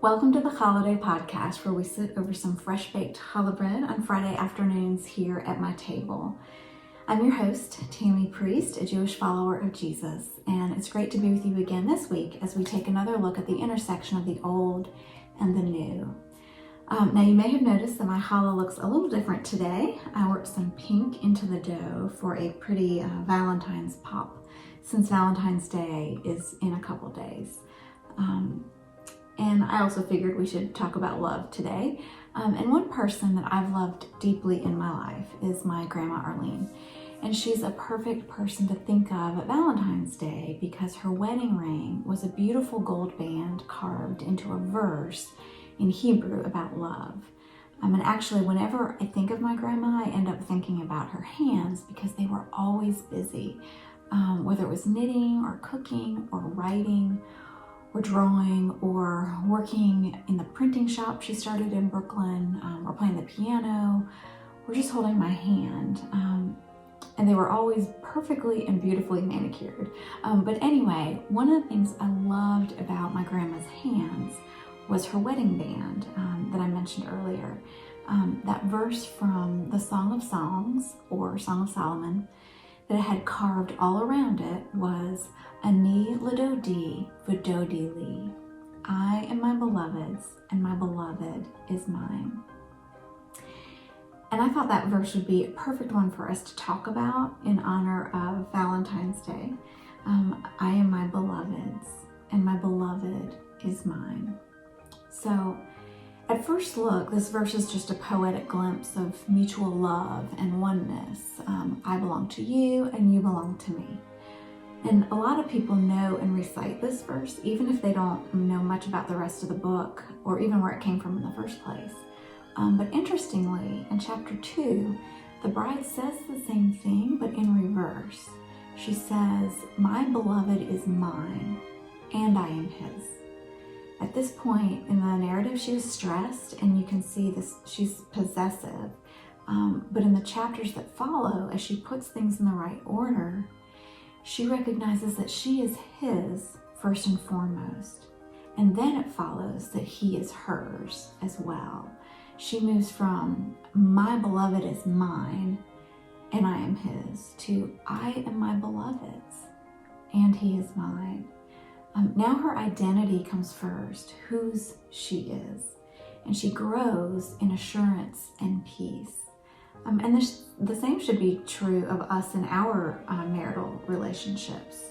Welcome to the Holiday Podcast, where we sit over some fresh-baked challah bread on Friday afternoons here at my table. I'm your host, Tammy Priest, a Jewish follower of Jesus, and it's great to be with you again this week as we take another look at the intersection of the old and the new. Now, you may have noticed that my challah looks a little different today. I worked some pink into the dough for a pretty Valentine's pop, since Valentine's Day is in a couple days. And I also figured we should talk about love today. And one person that I've loved deeply in my life is my Grandma Arlene. And she's a perfect person to think of at Valentine's Day because her wedding ring was a beautiful gold band carved into a verse in Hebrew about love. And actually, whenever I think of my grandma, I end up thinking about her hands because they were always busy, whether it was knitting or cooking or writing or drawing or working in the printing shop she started in Brooklyn, or playing the piano, or just holding my hand. And they were always perfectly and beautifully manicured. But anyway, one of the things I loved about my grandma's hands was her wedding band that I mentioned earlier. That verse from the Song of Songs, or Song of Solomon, that it had carved all around it was Ani Ladodi V'Dodi Li. I am my beloved's, and my beloved is mine. And I thought that verse would be a perfect one for us to talk about in honor of Valentine's Day. I am my beloved's, and my beloved is mine. So, at first look, this verse is just a poetic glimpse of mutual love and oneness. I belong to you and you belong to me. And a lot of people know and recite this verse, even if they don't know much about the rest of the book or even where it came from in the first place. But interestingly, in chapter 2, the bride says the same thing, but in reverse. She says, my beloved is mine and I am his. At this point in the narrative, she was stressed, and you can see this, she's possessive. But in the chapters that follow, as she puts things in the right order, she recognizes that she is his first and foremost. And then it follows that he is hers as well. She moves from my beloved is mine and I am his to I am my beloved's and he is mine. Now her identity comes first, whose she is, and she grows in assurance and peace. And the same should be true of us in our marital relationships.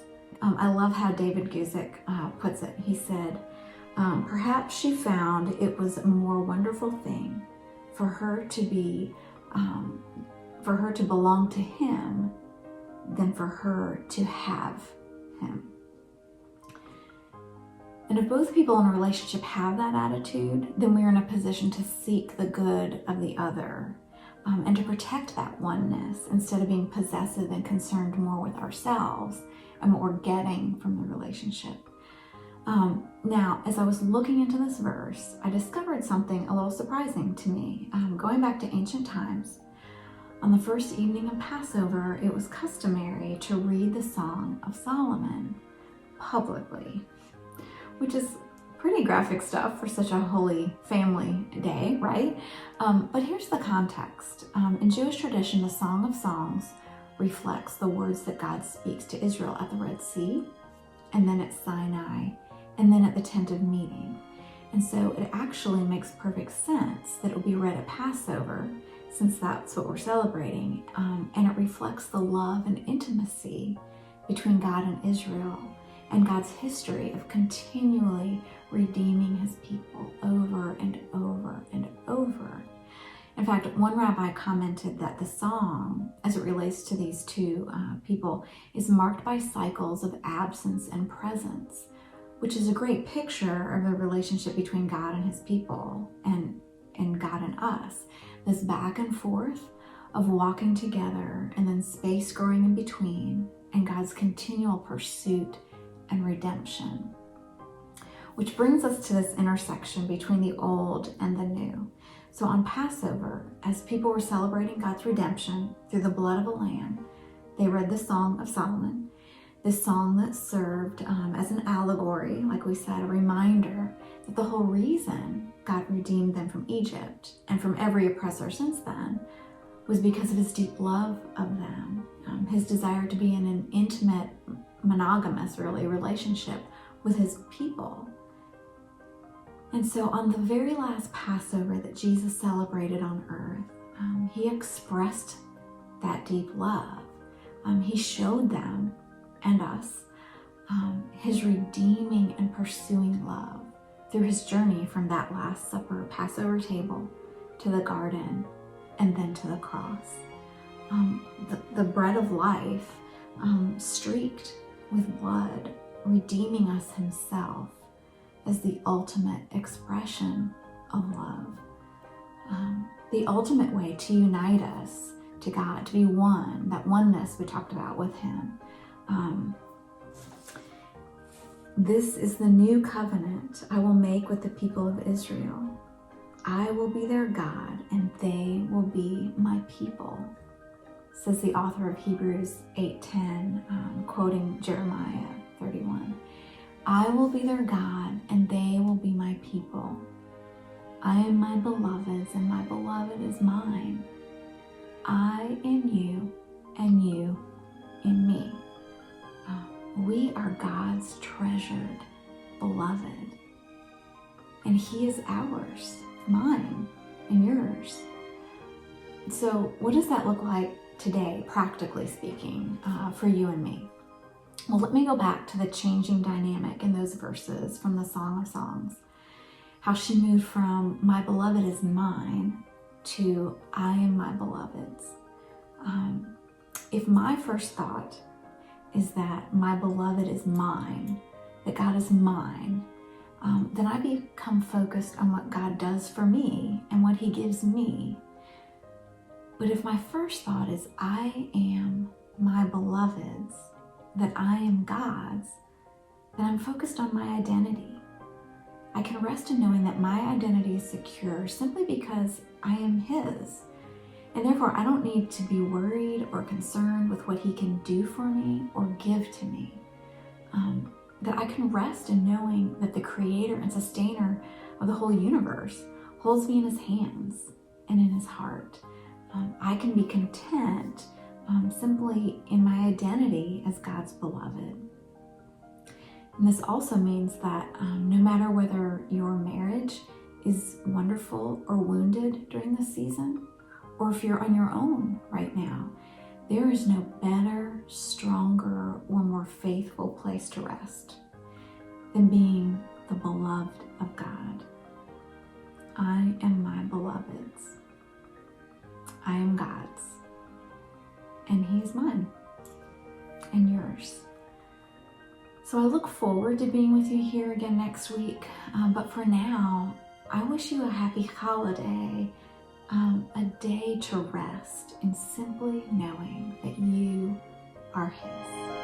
I love how David Guzik puts it. He said, perhaps she found it was a more wonderful thing for her to belong to him than for her to have him. And if both people in a relationship have that attitude, then we're in a position to seek the good of the other and to protect that oneness instead of being possessive and concerned more with ourselves and what we're getting from the relationship. Now, as I was looking into this verse, I discovered something a little surprising to me. Going back to ancient times, on the first evening of Passover, it was customary to read the Song of Solomon publicly, which is pretty graphic stuff for such a holy family day, right? But here's the context. In Jewish tradition, the Song of Songs reflects the words that God speaks to Israel at the Red Sea, and then at Sinai, and then at the Tent of Meeting. And so it actually makes perfect sense that it will be read at Passover, since that's what we're celebrating, and it reflects the love and intimacy between God and Israel, and God's history of continually redeeming his people over and over and over. In fact, one rabbi commented that the song, as it relates to these two people, is marked by cycles of absence and presence, which is a great picture of the relationship between God and his people and God and us. This back and forth of walking together and then space growing in between, and God's continual pursuit and redemption. Which brings us to this intersection between the old and the new. So on Passover, as people were celebrating God's redemption through the blood of a lamb, they read the Song of Solomon. This song that served as an allegory, like we said, a reminder that the whole reason God redeemed them from Egypt and from every oppressor since then was because of his deep love of them, his desire to be in an intimate, monogamous, really, relationship with his people. And so on the very last Passover that Jesus celebrated on earth, he expressed that deep love. He showed them and us his redeeming and pursuing love through his journey from that Last Supper Passover table to the garden and then to the cross. The bread of life streaked with blood, redeeming us himself as the ultimate expression of love. The ultimate way to unite us to God, to be one, that oneness we talked about with him. This is the new covenant I will make with the people of Israel. I will be their God and they will be my people, says the author of Hebrews 8:10, quoting Jeremiah 31. I will be their God and they will be my people. I am my beloved's and my beloved is mine. I in you and you in me. We are God's treasured beloved, and he is ours, mine and yours. So what does that look like today, practically speaking, for you and me? Well, let me go back to the changing dynamic in those verses from the Song of Songs. How she moved from my beloved is mine to I am my beloved's. If my first thought is that my beloved is mine, that God is mine, then I become focused on what God does for me and what he gives me. But if my first thought is I am my beloved's, that I am God's, then I'm focused on my identity. I can rest in knowing that my identity is secure simply because I am his. And therefore, I don't need to be worried or concerned with what he can do for me or give to me. That I can rest in knowing that the creator and sustainer of the whole universe holds me in his hands and in his heart. I can be content simply in my identity as God's beloved. And this also means that no matter whether your marriage is wonderful or wounded during this season, or if you're on your own right now, there is no better, stronger, or more faithful place to rest than being the beloved of God. I am my beloved's. I am God's. And he is mine and yours. So I look forward to being with you here again next week. But for now, I wish you a happy holiday, a day to rest in simply knowing that you are his.